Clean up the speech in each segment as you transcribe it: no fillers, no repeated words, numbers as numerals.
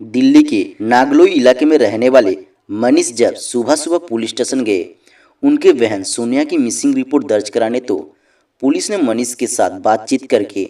दिल्ली के नागलोई इलाके में रहने वाले मनीष जब सुबह सुबह पुलिस स्टेशन गए उनके बहन सोनिया की मिसिंग रिपोर्ट दर्ज कराने, तो पुलिस ने मनीष के साथ बातचीत करके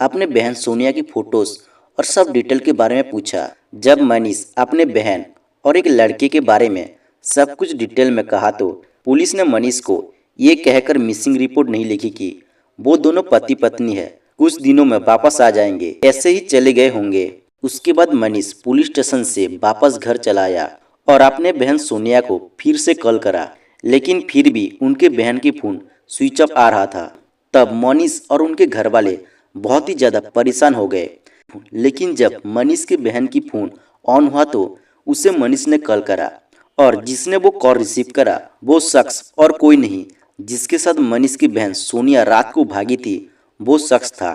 अपने बहन सोनिया की फोटोज और सब डिटेल के बारे में पूछा। जब मनीष अपने बहन और एक लड़के के बारे में सब कुछ डिटेल में कहा, तो पुलिस ने मनीष को ये कहकर मिसिंग रिपोर्ट नहीं लिखी कि वो दोनों पति पत्नी है, कुछ दिनों में वापस आ जाएंगे, ऐसे ही चले गए होंगे। उसके बाद मनीष पुलिस स्टेशन से वापस घर चला आया और अपने बहन सोनिया को फिर से कॉल करा, लेकिन फिर भी उनके बहन की फोन स्विच ऑफ आ रहा था। तब मनीष और उनके घर वाले बहुत ही ज़्यादा परेशान हो गए। लेकिन जब मनीष के बहन की फ़ोन ऑन हुआ, तो उसे मनीष ने कॉल करा और जिसने वो कॉल रिसीव करा वो शख्स और कोई नहीं जिसके साथ मनीष की बहन सोनिया रात को भागी थी, वो शख्स था।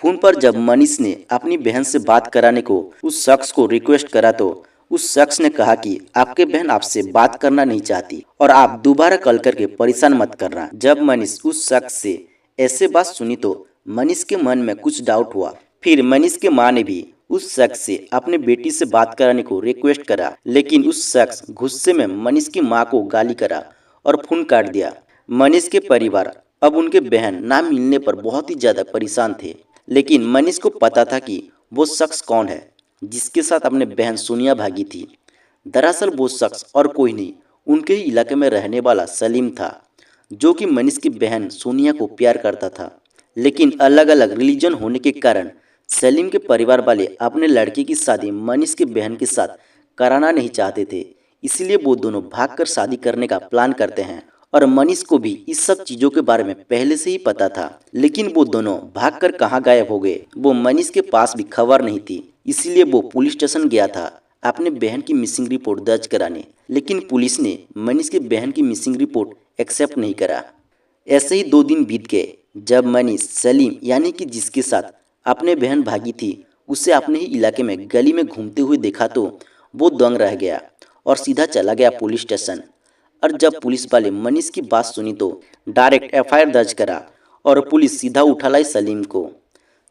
फोन पर जब मनीष ने अपनी बहन से बात कराने को उस शख्स को रिक्वेस्ट करा, तो उस शख्स ने कहा कि आपके बहन आपसे बात करना नहीं चाहती और आप दोबारा कॉल करके परेशान मत करना। जब मनीष उस शख्स से ऐसे बात सुनी, तो मनीष के मन में कुछ डाउट हुआ। फिर मनीष के माँ ने भी उस शख्स से अपनी बेटी से बात कराने को रिक्वेस्ट करा, लेकिन उस शख्स गुस्से में मनीष की माँ को गाली करा और फोन काट दिया। मनीष के परिवार अब उनके बहन ना मिलने पर बहुत ही ज्यादा परेशान थे, लेकिन मनीष को पता था कि वो शख्स कौन है जिसके साथ अपने बहन सोनिया भागी थी। दरअसल वो शख्स और कोई नहीं, उनके ही इलाके में रहने वाला सलीम था, जो कि मनीष की बहन सोनिया को प्यार करता था। लेकिन अलग अलग रिलीजन होने के कारण सलीम के परिवार वाले अपने लड़के की शादी मनीष के बहन के साथ कराना नहीं चाहते थे, इसलिए वो दोनों भागकर शादी करने का प्लान करते हैं। और मनीष को भी इस सब चीज़ों के बारे में पहले से ही पता था, लेकिन वो दोनों भागकर कहाँ गायब हो गए, वो मनीष के पास भी खबर नहीं थी। इसलिए वो पुलिस स्टेशन गया था अपने बहन की मिसिंग रिपोर्ट दर्ज कराने, लेकिन पुलिस ने मनीष के बहन की मिसिंग रिपोर्ट एक्सेप्ट नहीं करा। ऐसे ही 2 दिन बीत गए। जब मनीष सलीम यानी कि जिसके साथ अपने बहन भागी थी उसे अपने ही इलाके में गली में घूमते हुए देखा, तो वो दंग रह गया और सीधा चला गया पुलिस स्टेशन। और जब पुलिस वाले मनीष की बात सुनी, तो डायरेक्ट एफआईआर दर्ज करा और पुलिस सीधा उठा लाई सलीम को।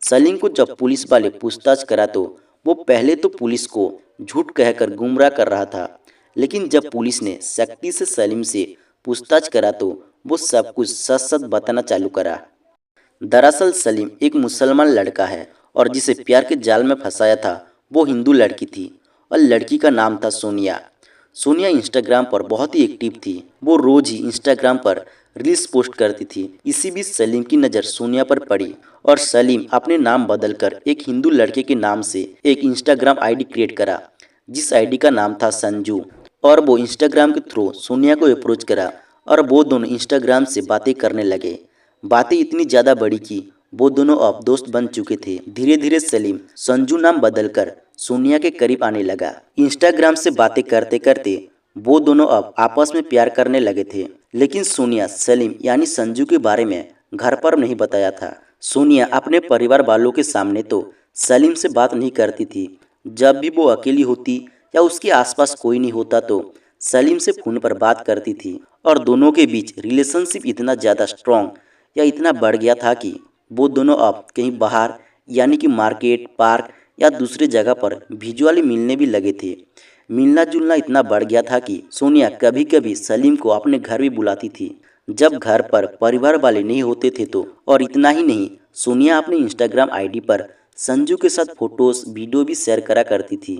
सलीम को जब पुलिस वाले पूछताछ करा, तो वो पहले तो पुलिस को झूठ कहकर गुमराह कर रहा था, लेकिन जब पुलिस ने सख्ती से सलीम से पूछताछ करा, तो वो सब कुछ सच सच बताना चालू करा। दरअसल सलीम एक मुसलमान लड़का है और जिसे प्यार के जाल में फंसाया था वो हिंदू लड़की थी और लड़की का नाम था सोनिया। सोनिया इंस्टाग्राम पर बहुत ही एक्टिव थी, वो रोज ही इंस्टाग्राम पर रील्स पोस्ट करती थी। इसी बीच सलीम की नज़र सोनिया पर पड़ी और सलीम अपने नाम बदलकर एक हिंदू लड़के के नाम से एक इंस्टाग्राम आईडी क्रिएट करा, जिस आईडी का नाम था संजू। और वो इंस्टाग्राम के थ्रू सोनिया को अप्रोच करा और वो दोनों इंस्टाग्राम से बातें करने लगे। बातें इतनी ज़्यादा बढ़ी कि वो दोनों अब दोस्त बन चुके थे। धीरे धीरे सलीम संजू नाम बदलकर सोनिया के करीब आने लगा। इंस्टाग्राम से बातें करते करते वो दोनों अब आपस में प्यार करने लगे थे, लेकिन सोनिया सलीम यानी संजू के बारे में घर पर नहीं बताया था। सोनिया अपने परिवार वालों के सामने तो सलीम से बात नहीं करती थी। जब भी वो अकेली होती या उसके आसपास कोई नहीं होता, तो सलीम से फ़ोन पर बात करती थी और दोनों के बीच रिलेशनशिप इतना ज़्यादा स्ट्रॉन्ग या इतना बढ़ गया था कि वो दोनों अब कहीं बाहर यानी कि मार्केट, पार्क या दूसरे जगह पर विजुअली मिलने भी लगे थे। मिलना जुलना इतना बढ़ गया था कि सोनिया कभी कभी सलीम को अपने घर भी बुलाती थी जब घर पर परिवार वाले नहीं होते थे। तो और इतना ही नहीं, सोनिया अपने इंस्टाग्राम आईडी पर संजू के साथ फोटोज वीडियो भी शेयर करा करती थी।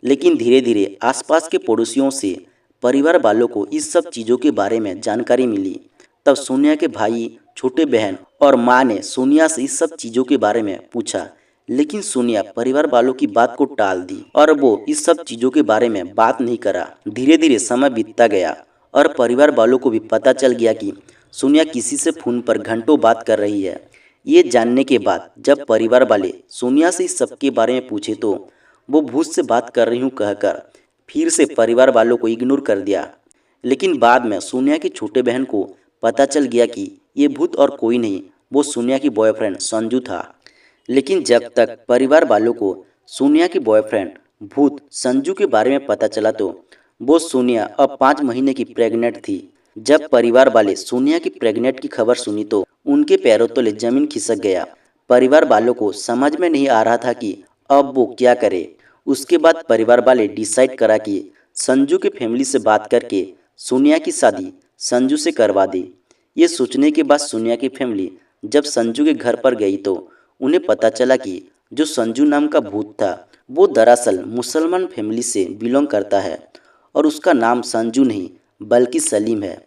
लेकिन धीरे धीरे आसपास के पड़ोसियों से परिवार वालों को इस सब चीज़ों के बारे में जानकारी मिली। तब सोनिया के भाई, छोटे बहन और माँ ने सोनिया से इस सब चीज़ों के बारे में पूछा, लेकिन सोनिया परिवार वालों की बात को टाल दी और वो इस सब चीज़ों के बारे में बात नहीं करा। धीरे धीरे समय बीतता गया और परिवार वालों को भी पता चल गया कि सोनिया किसी से फ़ोन पर घंटों बात कर रही है। ये जानने के बाद जब परिवार वाले सोनिया से इस सब के बारे में पूछे, तो वो भूत से बात कर रही हूँ कहकर फिर से परिवार वालों को इग्नोर कर दिया। लेकिन बाद में सोनिया की छोटे बहन को पता चल गया कि ये भूत और कोई नहीं, वो सोनिया की बॉयफ्रेंड संजू था। लेकिन जब तक परिवार वालों को सोनिया की बॉयफ्रेंड भूत संजू के बारे में पता चला, तो वो सोनिया अब 5 महीने की प्रेग्नेंट थी। जब परिवार वाले सोनिया की प्रेग्नेंट की खबर सुनी, तो उनके पैरों तले जमीन खिसक गया। परिवार वालों को समझ में नहीं आ रहा था कि अब वो क्या करे। उसके बाद परिवार वाले डिसाइड करा कि संजू के फैमिली से बात करके सोनिया की शादी संजू से करवा दे। ये सोचने के बाद सोनिया की फैमिली जब संजू के घर पर गई तो उन्हें पता चला कि जो संजू नाम का भूत था वो दरअसल मुसलमान फैमिली से बिलोंग करता है और उसका नाम संजू नहीं बल्कि सलीम है।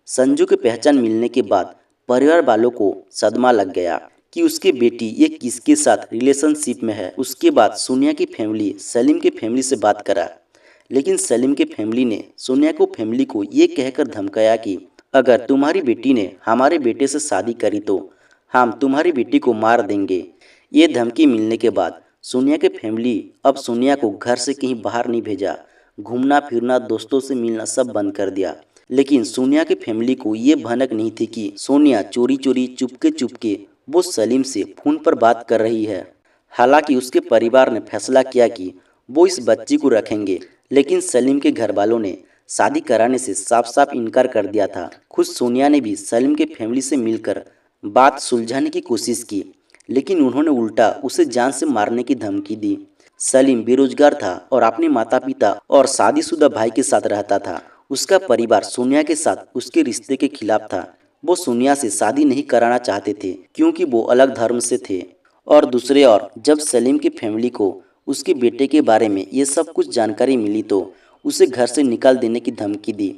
संजू की पहचान मिलने के बाद परिवार वालों को सदमा लग गया कि उसकी बेटी ये किसके साथ रिलेशनशिप में है। उसके बाद सोनिया की फैमिली सलीम के फैमिली से बात करा, लेकिन सलीम के फैमिली ने सोनिया को फैमिली को ये कहकर धमकाया कि अगर तुम्हारी बेटी ने हमारे बेटे से शादी करी तो हम तुम्हारी बेटी को मार देंगे। ये धमकी मिलने के बाद सोनिया के फैमिली अब सोनिया को घर से कहीं बाहर नहीं भेजा, घूमना फिरना दोस्तों से मिलना सब बंद कर दिया। लेकिन सोनिया के फैमिली को ये भनक नहीं थी कि सोनिया चोरी चोरी चुपके चुपके वो सलीम से फ़ोन पर बात कर रही है। हालांकि उसके परिवार ने फैसला किया कि वो इस बच्ची को रखेंगे, लेकिन सलीम के घर वालों ने शादी कराने से साफ साफ इनकार कर दिया था। खुद सोनिया ने भी सलीम के फैमिली से मिलकर बात सुलझाने की कोशिश की, लेकिन उन्होंने उल्टा उसे जान से मारने की धमकी दी। सलीम बेरोजगार था और अपने माता पिता और शादीशुदा भाई के साथ रहता था। उसका परिवार सोनिया के साथ उसके रिश्ते के खिलाफ था। वो सोनिया से शादी नहीं कराना चाहते थे क्योंकि वो अलग धर्म से थे। और दूसरे ओर जब सलीम की फैमिली को उसके बेटे के बारे में ये सब कुछ जानकारी मिली तो उसे घर से निकाल देने की धमकी दी।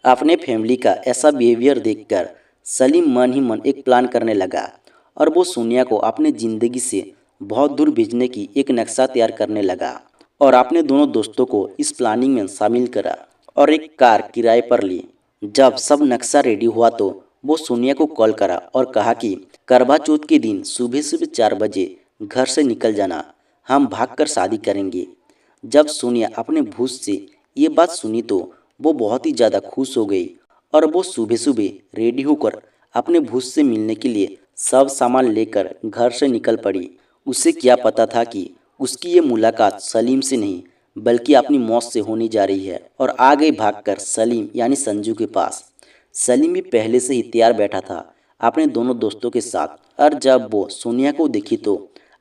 अपने फैमिली का ऐसा बिहेवियर देखकर सलीम मन ही मन एक प्लान करने लगा और वो सोनिया को अपने ज़िंदगी से बहुत दूर भेजने की एक नक्शा तैयार करने लगा और अपने दोनों दोस्तों को इस प्लानिंग में शामिल करा और एक कार किराए पर ली। जब सब नक्शा रेडी हुआ तो वो सोनिया को कॉल करा और कहा कि करवा चौथ के दिन सुबह सुबह 4 बजे घर से निकल जाना, हम भागकर शादी करेंगे। जब सोनिया अपने भूत से ये बात सुनी तो वो बहुत ही ज़्यादा खुश हो गई और वो सुबह सुबह रेडी होकर अपने भूत से मिलने के लिए सब सामान लेकर घर से निकल पड़ी। उसे क्या पता था कि उसकी ये मुलाकात सलीम से नहीं बल्कि अपनी मौत से होने जा रही है और आ गई भागकर सलीम यानी संजू के पास। सलीम भी पहले से ही तैयार बैठा था अपने दोनों दोस्तों के साथ और जब वो सोनिया को देखी तो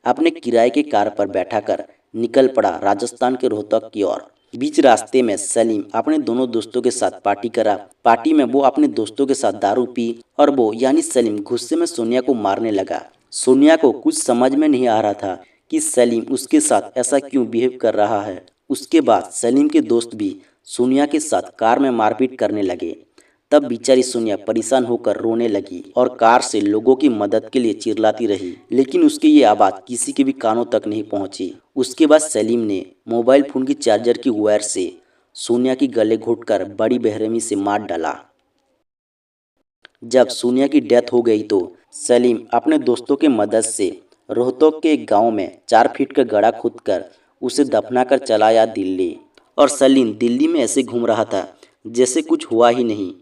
अपने किराए के कार पर बैठाकर निकल पड़ा राजस्थान के रोहतक की ओर। बीच रास्ते में सलीम अपने दोनों दोस्तों के साथ पार्टी करा। पार्टी में वो अपने दोस्तों के साथ दारू पी और वो यानी सलीम गुस्से में सोनिया को मारने लगा। सोनिया को कुछ समझ में नहीं आ रहा था कि सलीम उसके साथ ऐसा क्यों बिहेव कर रहा है। उसके बाद सलीम के दोस्त भी सोनिया के साथ कार में मारपीट करने लगे। तब बेचारी सोनिया परेशान होकर रोने लगी और कार से लोगों की मदद के लिए चिल्लाती रही, लेकिन उसकी ये आवाज़ किसी के भी कानों तक नहीं पहुंची। उसके बाद सलीम ने मोबाइल फ़ोन की चार्जर की वायर से सोनिया की गले घोंटकर बड़ी बेरहमी से मार डाला। जब सोनिया की डेथ हो गई तो सलीम अपने दोस्तों की मदद से रोहतक के एक गाँव में 4 फीट का गड्ढा खोदकर उसे दफनाकर चला आया दिल्ली। और सलीम दिल्ली में ऐसे घूम रहा था जैसे कुछ हुआ ही नहीं।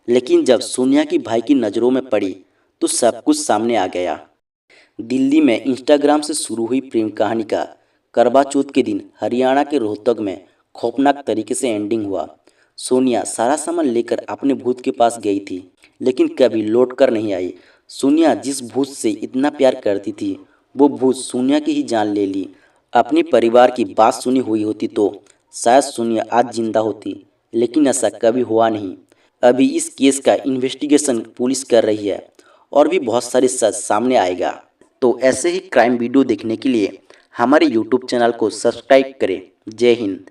लेकिन जब सोनिया की भाई की नज़रों में पड़ी तो सब कुछ सामने आ गया। दिल्ली में इंस्टाग्राम से शुरू हुई प्रेम कहानी का करवा चौथ के दिन हरियाणा के रोहतक में खौफनाक तरीके से एंडिंग हुआ। सोनिया सारा सामान लेकर अपने भूत के पास गई थी, लेकिन कभी लौट कर नहीं आई। सोनिया जिस भूत से इतना प्यार करती थी वो भूत सोनिया की ही जान ले ली। अपने परिवार की बात सुनी हुई होती तो शायद सोनिया आज जिंदा होती, लेकिन ऐसा कभी हुआ नहीं। अभी इस केस का इन्वेस्टिगेशन पुलिस कर रही है और भी बहुत सारे सच सामने आएगा। तो ऐसे ही क्राइम वीडियो देखने के लिए हमारे यूट्यूब चैनल को सब्सक्राइब करें। जय हिंद।